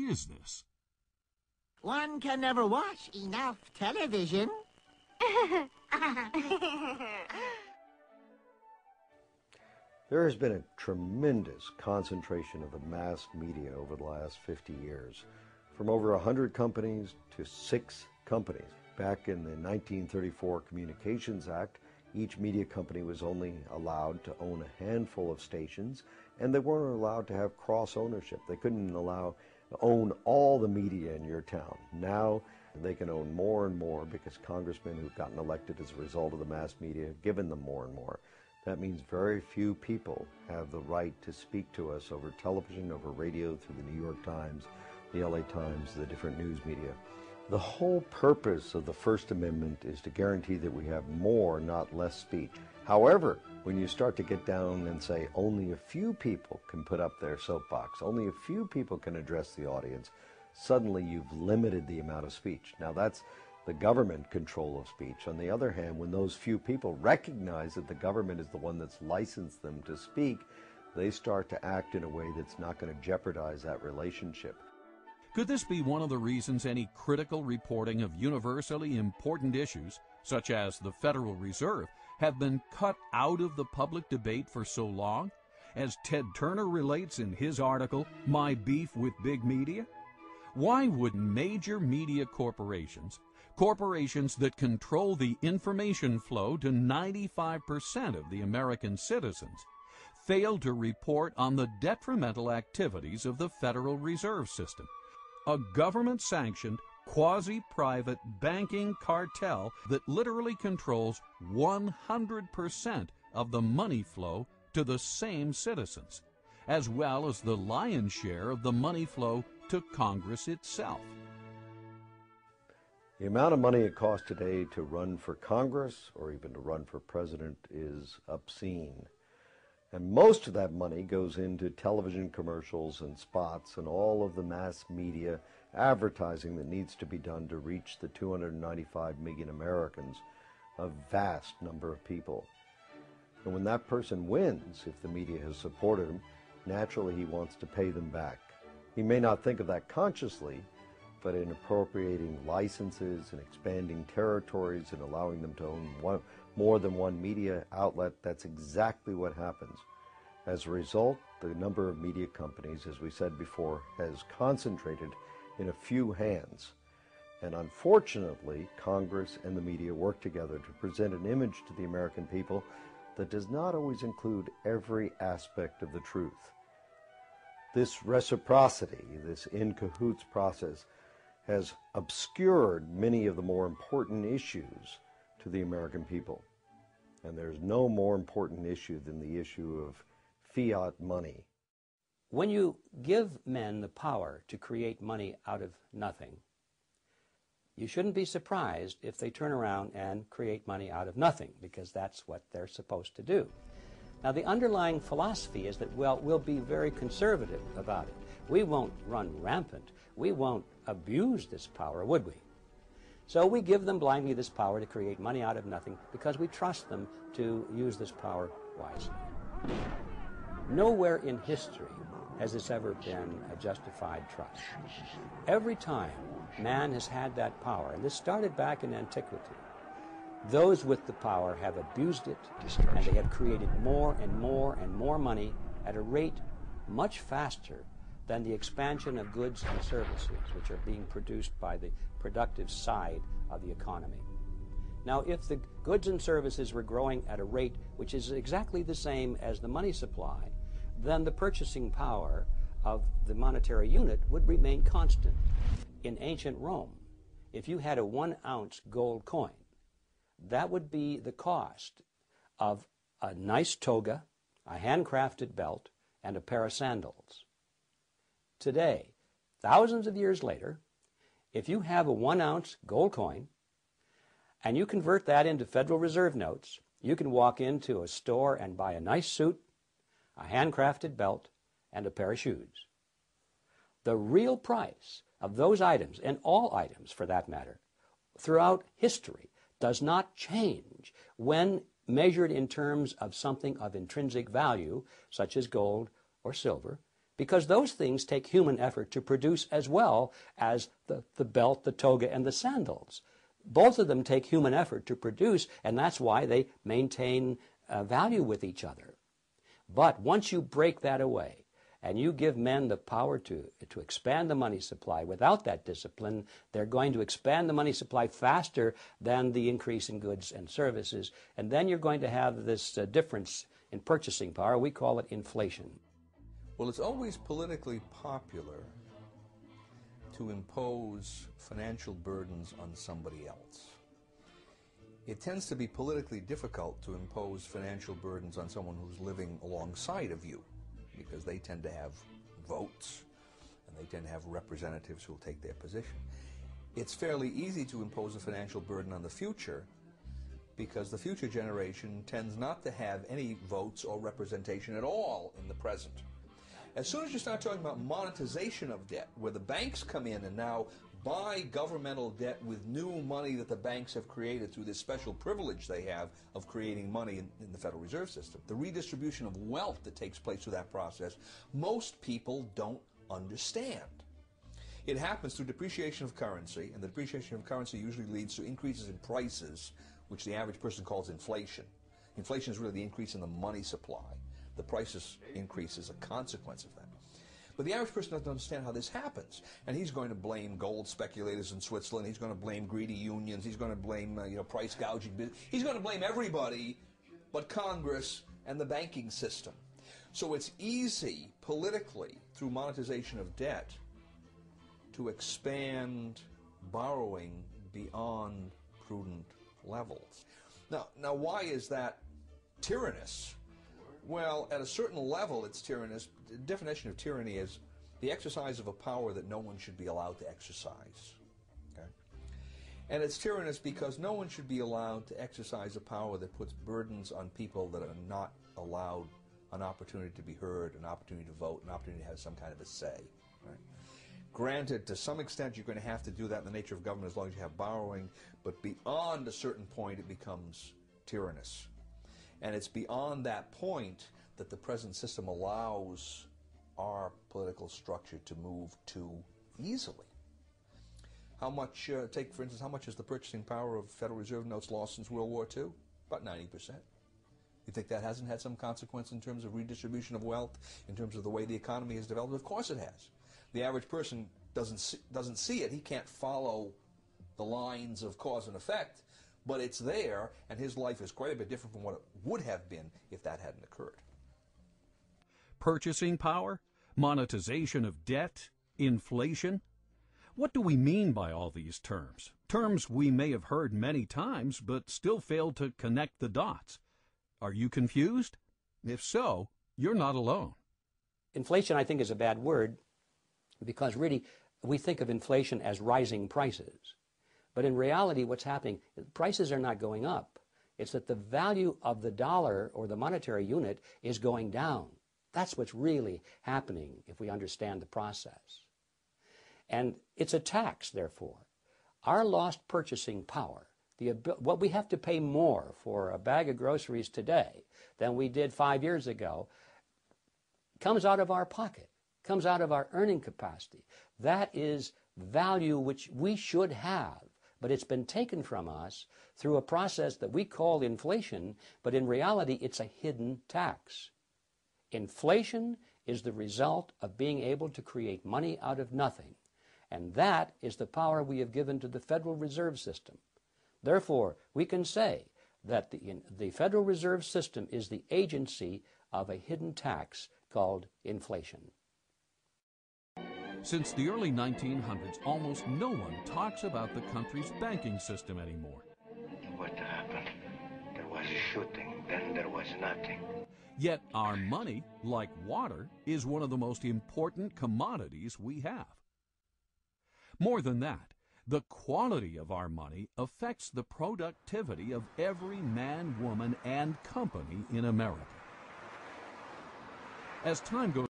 is this? One can never watch enough television. There has been a tremendous concentration of the mass media over the last 50 years, from over 100 companies to 6 companies. Back in the 1934 Communications Act, each media company was only allowed to own a handful of stations, and they weren't allowed to have cross-ownership. They couldn't own all the media in your town. Now they can own more and more because congressmen who've gotten elected as a result of the mass media have given them more and more. That means very few people have the right to speak to us over television, over radio, through the New York Times, the LA Times, the different news media. The whole purpose of the First Amendment is to guarantee that we have more, not less speech. However, when you start to get down and say only a few people can put up their soapbox, only a few people can address the audience, suddenly you've limited the amount of speech. Now that's the government control of speech. On the other hand, when those few people recognize that the government is the one that's licensed them to speak, they start to act in a way that's not going to jeopardize that relationship. Could this be one of the reasons any critical reporting of universally important issues, such as the Federal Reserve, have been cut out of the public debate for so long? As Ted Turner relates in his article, My Beef with Big Media? Why would major media corporations that control the information flow to 95% of the American citizens, fail to report on the detrimental activities of the Federal Reserve System, a government-sanctioned, quasi-private banking cartel that literally controls 100% of the money flow to the same citizens, as well as the lion's share of the money flow to Congress itself? The amount of money it costs today to run for Congress or even to run for president is obscene. And most of that money goes into television commercials and spots and all of the mass media advertising that needs to be done to reach the 295 million Americans, a vast number of people. And when that person wins, if the media has supported him, naturally he wants to pay them back. He may not think of that consciously, but in appropriating licenses and expanding territories and allowing them to own more than one media outlet, that's exactly what happens. As a result, the number of media companies, as we said before, has concentrated in a few hands. And unfortunately, Congress and the media work together to present an image to the American people that does not always include every aspect of the truth. This reciprocity, this in cahoots process, has obscured many of the more important issues to the American people. And there's no more important issue than the issue of fiat money. When you give men the power to create money out of nothing, you shouldn't be surprised if they turn around and create money out of nothing, because that's what they're supposed to do. Now, the underlying philosophy is that, well, we'll be very conservative about it. We won't run rampant. We won't abuse this power, would we? So we give them blindly this power to create money out of nothing because we trust them to use this power wisely. Nowhere in history has this ever been a justified trust. Every time man has had that power, and this started back in antiquity, those with the power have abused it, and they have created more and more and more money at a rate much faster than the expansion of goods and services which are being produced by the productive side of the economy. Now, if the goods and services were growing at a rate which is exactly the same as the money supply, then the purchasing power of the monetary unit would remain constant. In ancient Rome, if you had a 1-ounce gold coin, that would be the cost of a nice toga, a handcrafted belt, and a pair of sandals. Today, thousands of years later, if you have a 1-ounce gold coin and you convert that into Federal Reserve notes, you can walk into a store and buy a nice suit, a handcrafted belt, and a pair of shoes. The real price of those items, and all items for that matter, throughout history, does not change when measured in terms of something of intrinsic value, such as gold or silver, because those things take human effort to produce as well as the belt, the toga, and the sandals. Both of them take human effort to produce, and that's why they maintain value with each other. But once you break that away, and you give men the power to expand the money supply without that discipline, they're going to expand the money supply faster than the increase in goods and services. And then you're going to have this difference in purchasing power. We call it inflation. Well, it's always politically popular to impose financial burdens on somebody else. It tends to be politically difficult to impose financial burdens on someone who's living alongside of you, because they tend to have votes and they tend to have representatives who will take their position. It's fairly easy to impose a financial burden on the future because the future generation tends not to have any votes or representation at all in the present. As soon as you start talking about monetization of debt, where the banks come in and now buy governmental debt with new money that the banks have created through this special privilege they have of creating money in the Federal Reserve System, the redistribution of wealth that takes place through that process, most people don't understand. It happens through depreciation of currency, and the depreciation of currency usually leads to increases in prices, which the average person calls inflation. Inflation is really the increase in the money supply. The prices increase as a consequence of that. But the average person doesn't understand how this happens, and he's going to blame gold speculators in Switzerland. He's going to blame greedy unions. He's going to blame price gouging. He's going to blame everybody but Congress and the banking system. So it's easy politically through monetization of debt to expand borrowing beyond prudent levels. Now, why is that tyrannous? Well, at a certain level, it's tyrannous. The definition of tyranny is the exercise of a power that no one should be allowed to exercise. Okay? And it's tyrannous because no one should be allowed to exercise a power that puts burdens on people that are not allowed an opportunity to be heard, an opportunity to vote, an opportunity to have some kind of a say. Right? Granted, to some extent, you're going to have to do that in the nature of government as long as you have borrowing, but beyond a certain point, it becomes tyrannous. And it's beyond that point that the present system allows our political structure to move too easily. How much, take for instance, how much is the purchasing power of Federal Reserve notes lost since World War II? About 90%. You think that hasn't had some consequence in terms of redistribution of wealth, in terms of the way the economy has developed? Of course it has. The average person doesn't see it. He can't follow the lines of cause and effect. But it's there, and his life is quite a bit different from what it would have been if that hadn't occurred. Purchasing power, monetization of debt, inflation. What do we mean by all these terms? Terms we may have heard many times, but still fail to connect the dots. Are you confused? If so, you're not alone. Inflation, I think, is a bad word because really we think of inflation as rising prices. But in reality, what's happening, prices are not going up. It's that the value of the dollar or the monetary unit is going down. That's what's really happening if we understand the process. And it's a tax, therefore. Our lost purchasing power, what we have to pay more for a bag of groceries today than we did 5 years ago, comes out of our pocket, comes out of our earning capacity. That is value which we should have. But it's been taken from us through a process that we call inflation, but in reality it's a hidden tax. Inflation is the result of being able to create money out of nothing, and that is the power we have given to the Federal Reserve System. Therefore, we can say that the Federal Reserve System is the agency of a hidden tax called inflation. Since the early 1900s, almost no one talks about the country's banking system anymore. What happened? There was a shooting, then there was nothing. Yet our money, like water, is one of the most important commodities we have. More than that, the quality of our money affects the productivity of every man, woman, and company in America. As time goes